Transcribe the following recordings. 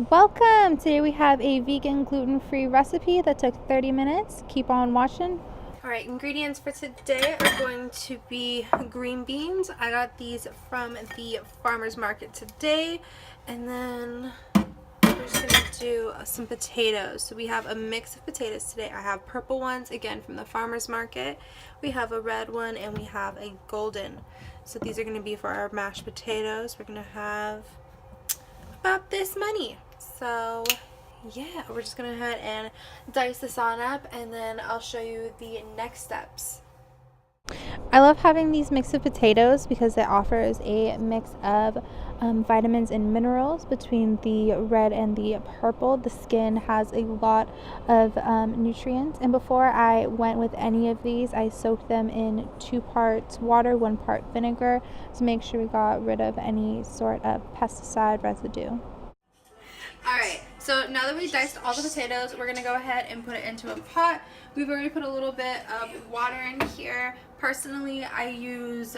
Welcome! Today we have a vegan gluten-free recipe that took 30 minutes. Keep on watching. Alright, ingredients for today are going to be green beans. I got these from the farmer's market today. And then we're just going to do some potatoes. So we have a mix of potatoes today. I have purple ones, again, from the farmer's market. We have a red one and we have a golden. So these are going to be for our mashed potatoes. We're going to have about this many. So yeah, we're just gonna go ahead and dice this on up, and then I'll show you the next steps. I love having these mix of potatoes because it offers a mix of vitamins and minerals between the red and the purple. The skin has a lot of nutrients, and before I went with any of these, I soaked them in 2 parts water, 1 part vinegar to make sure we got rid of any sort of pesticide residue. Alright, so now that we diced all the potatoes, we're going to go ahead and put it into a pot. We've already put a little bit of water in here. Personally, I use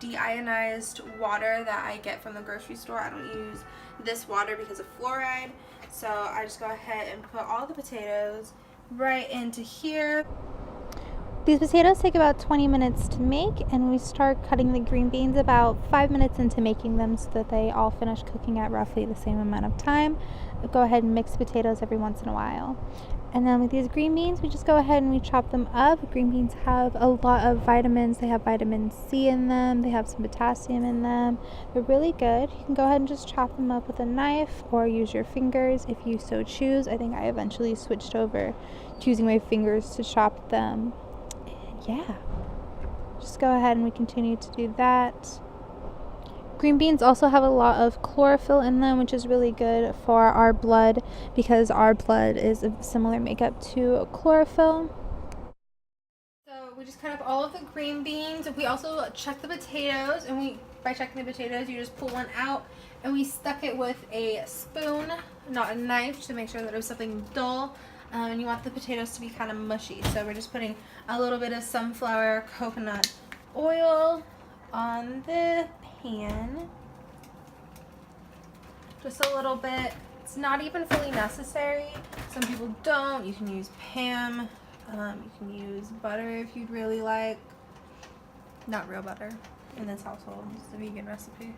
deionized water that I get from the grocery store. I don't use this water because of fluoride. So I just go ahead and put all the potatoes right into here. These potatoes take about 20 minutes to make, and we start cutting the green beans about 5 minutes into making them so that they all finish cooking at roughly the same amount of time. Go ahead and mix potatoes every once in a while. And then with these green beans, we just go ahead and we chop them up. Green beans have a lot of vitamins. They have vitamin C in them. They have some potassium in them. They're really good. You can go ahead and just chop them up with a knife or use your fingers if you so choose. I think I eventually switched over to using my fingers to chop them. Yeah, just go ahead and we continue to do that. Green beans also have a lot of chlorophyll in them, which is really good for our blood because our blood is a similar makeup to chlorophyll. So we just cut up all of the green beans. We also check the potatoes, and by checking the potatoes, you just pull one out, and we stuck it with a spoon, not a knife, to make sure that it was something dull. And you want the potatoes to be kind of mushy. So we're just putting a little bit of sunflower coconut oil on the pan. Just a little bit. It's not even fully necessary. Some people don't. You can use Pam. You can use butter if you'd really like. Not real butter in this household. It's a vegan recipe.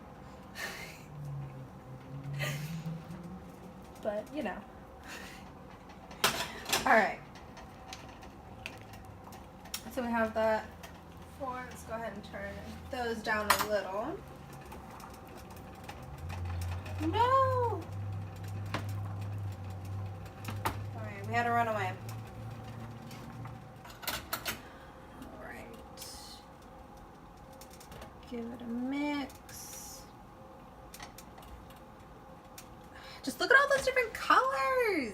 But, you know. Alright. So we have that. Let's go ahead and turn those down a little. No! Alright, we had to run away. Alright. Give it a mix. Just look at all those different colors!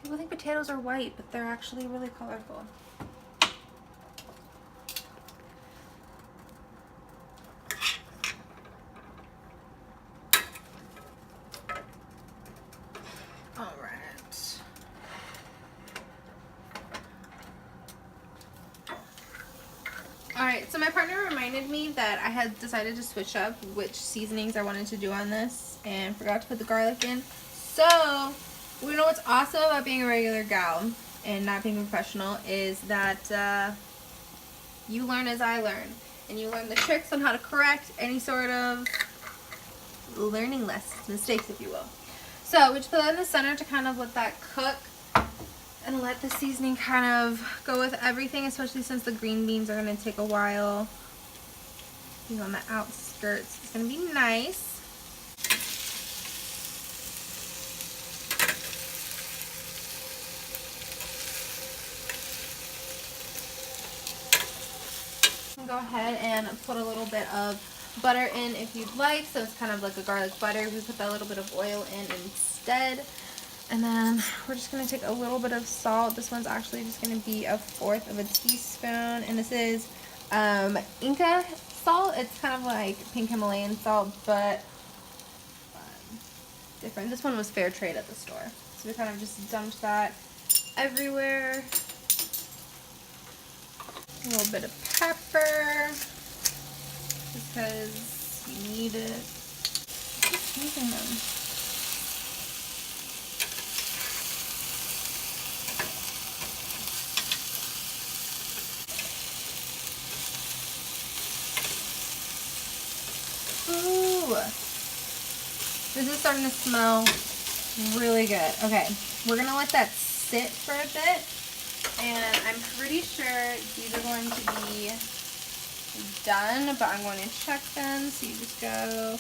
People think potatoes are white, but they're actually really colorful. Alright. Alright, so my partner reminded me that I had decided to switch up which seasonings I wanted to do on this and forgot to put the garlic in. So, you know what's awesome about being a regular gal and not being a professional is that you learn as I learn. And you learn the tricks on how to correct any sort of learning mistakes, if you will. So we just put that in the center to kind of let that cook and let the seasoning kind of go with everything, especially since the green beans are going to take a while. Being on the outskirts, it's going to be nice. Go ahead and put a little bit of butter in if you'd like, so it's kind of like a garlic butter. We put that little bit of oil in instead, and then we're just going to take a little bit of salt. This one's actually just going to be 1/4 of a teaspoon, and this is Inca salt. It's kind of like pink Himalayan salt, but different. This one was fair trade at the store, so we kind of just dumped that everywhere. A little bit of pepper because you need it. using them. Ooh, this is starting to smell really good. Okay, we're gonna let that sit for a bit, and I'm pretty sure these are going to be done, but I'm going to check them. So you just go,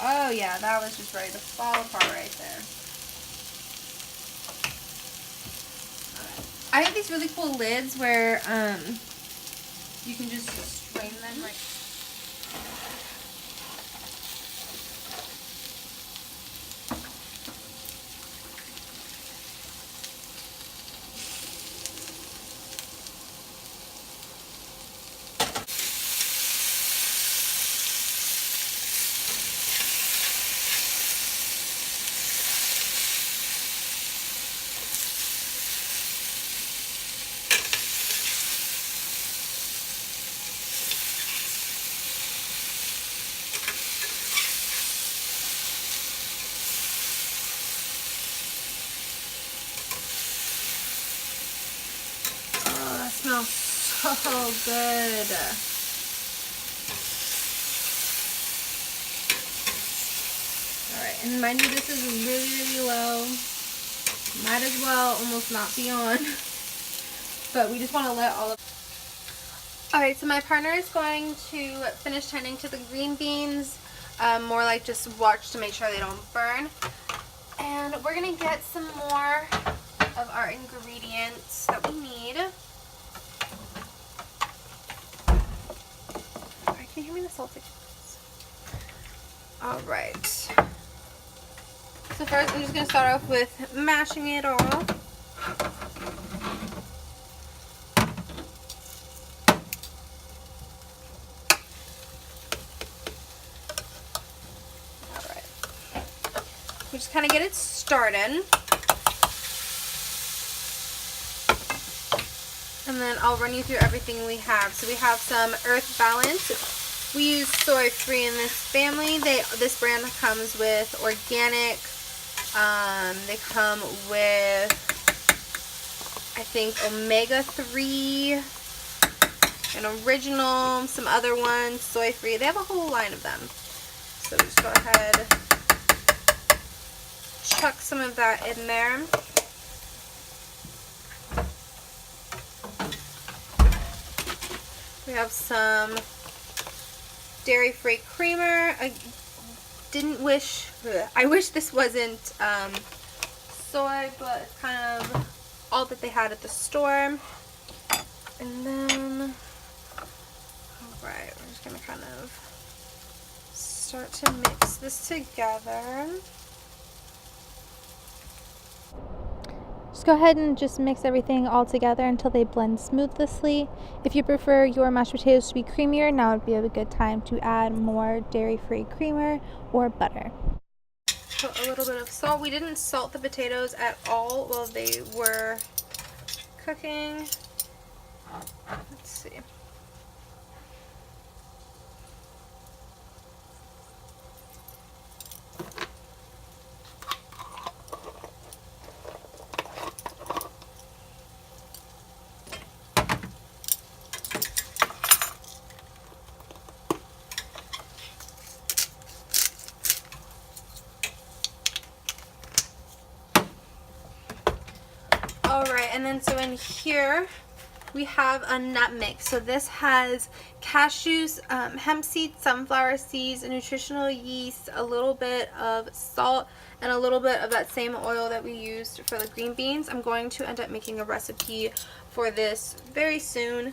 oh yeah, that was just ready to fall apart right there. I have these really cool lids where you can just strain them like. Smells so good. Alright, and mind you, this is really low. Might as well almost not be on. But we just want to let all of... Alright, so my partner is going to finish tending to the green beans. More like just watch to make sure they don't burn. And we're going to get some more of our ingredients that we need. Can you hear me the salt? Alright. So first I'm just going to start off with mashing it all. Alright. We just kind of get it started. And then I'll run you through everything we have. So we have some Earth Balance. We use soy-free in this family. This brand comes with organic. They come with, I think, omega-3, an original, some other ones, soy-free. They have a whole line of them. So just go ahead, chuck some of that in there. We have some dairy-free creamer. I wish this wasn't soy, but it's kind of all that they had at the store. And then, alright, we're just going to kind of start to mix this together. Just go ahead and just mix everything all together until they blend smoothly. If you prefer your mashed potatoes to be creamier, now would be a good time to add more dairy-free creamer or butter. Put a little bit of salt. We didn't salt the potatoes at all while they were cooking. Let's see. Alright, and then so in here we have a nut mix. So this has cashews, hemp seeds, sunflower seeds, nutritional yeast, a little bit of salt, and a little bit of that same oil that we used for the green beans. I'm going to end up making a recipe for this very soon.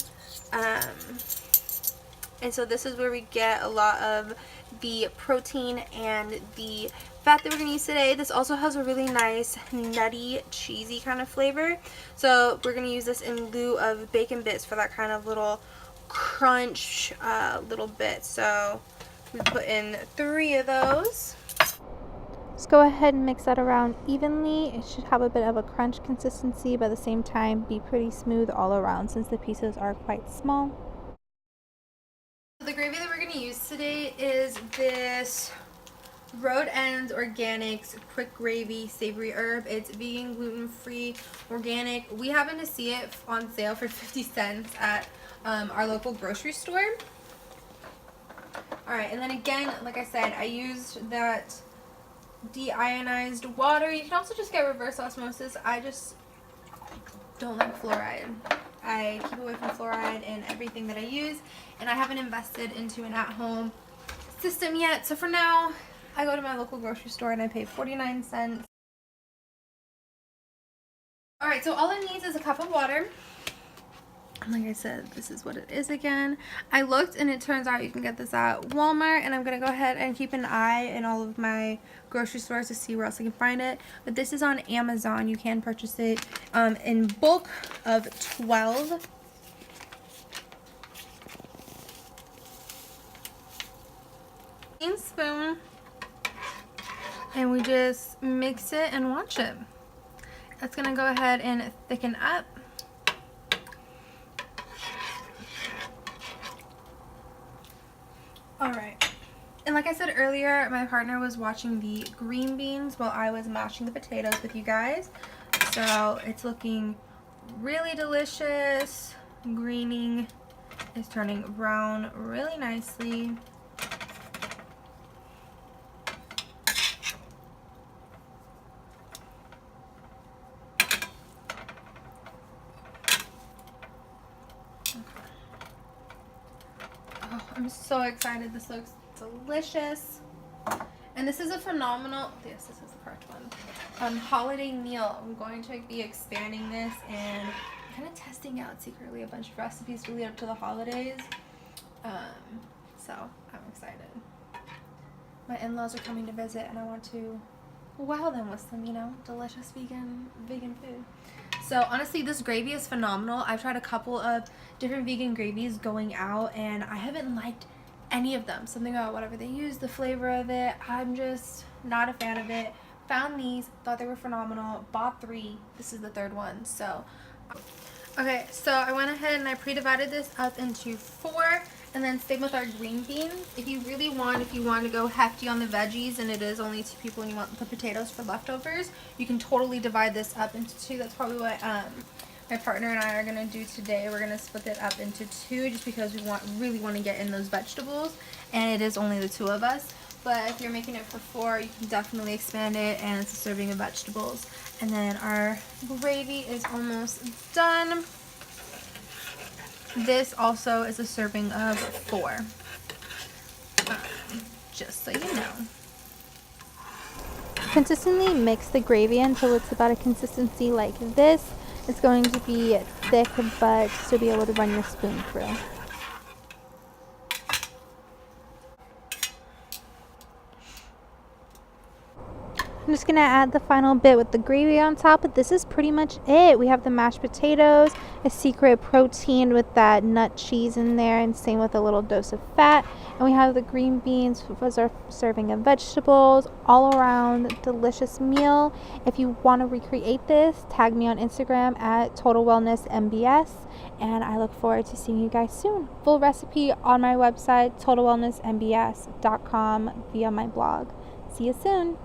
And so this is where we get a lot of the protein and the fat that we're going to use today. This also has a really nice nutty, cheesy kind of flavor. So we're going to use this in lieu of bacon bits for that kind of little crunch little bit. So we put in 3 of those. Just go ahead and mix that around evenly. It should have a bit of a crunch consistency, but at the same time be pretty smooth all around since the pieces are quite small. The gravy that we're going to use today is this Road Ends Organics Quick Gravy Savory Herb. It's vegan, gluten-free, organic. We happen to see it on sale for 50 cents at our local grocery store. Alright, and then again, like I said, I used that deionized water. You can also just get reverse osmosis. I just don't like fluoride. I keep away from fluoride in everything that I use, and I haven't invested into an at-home system yet. So for now, I go to my local grocery store and I pay 49 cents. Alright, so all it needs is a cup of water. And like I said, this is what it is again. I looked and it turns out you can get this at Walmart, and I'm going to go ahead and keep an eye in all of my grocery stores to see where else I can find it. But this is on Amazon. You can purchase it in bulk of 12. Spoon, and we just mix it and watch it. That's going to go ahead and thicken up. Alright, and like I said earlier, my partner was watching the green beans while I was mashing the potatoes with you guys. So it's looking really delicious. Greening is turning brown really nicely. I'm so excited. This looks delicious. And this is a phenomenal, yes, this is the correct one, holiday meal. I'm going to be expanding this and kind of testing out secretly a bunch of recipes to lead up to the holidays. So I'm excited. My in-laws are coming to visit and I want to wow them with some, you know, delicious vegan food. So honestly, this gravy is phenomenal. I've tried a couple of different vegan gravies going out and I haven't liked any of them. Something about whatever they use, the flavor of it, I'm just not a fan of it. Found these, thought they were phenomenal, bought 3. This is the 3rd one. So okay, so I went ahead and I pre-divided this up into 4. And then same with our green beans. If you want to go hefty on the veggies and it is only 2 people and you want the potatoes for leftovers, you can totally divide this up into 2. That's probably what my partner and I are going to do today. We're going to split it up into 2 just because we really want to get in those vegetables, and it is only the 2 of us. But if you're making it for 4, you can definitely expand it, and it's a serving of vegetables. And then our gravy is almost done. This also is a serving of 4, just so you know. Consistently mix the gravy until it's about a consistency like this. It's going to be thick, but still be able to run your spoon through. I'm just going to add the final bit with the gravy on top, but this is pretty much it. We have the mashed potatoes, a secret protein with that nut cheese in there, and same with a little dose of fat. And we have the green beans as our serving of vegetables, all around delicious meal. If you want to recreate this, tag me on Instagram at Total Wellness MBS, and I look forward to seeing you guys soon. Full recipe on my website, totalwellnessmbs.com, via my blog. See you soon.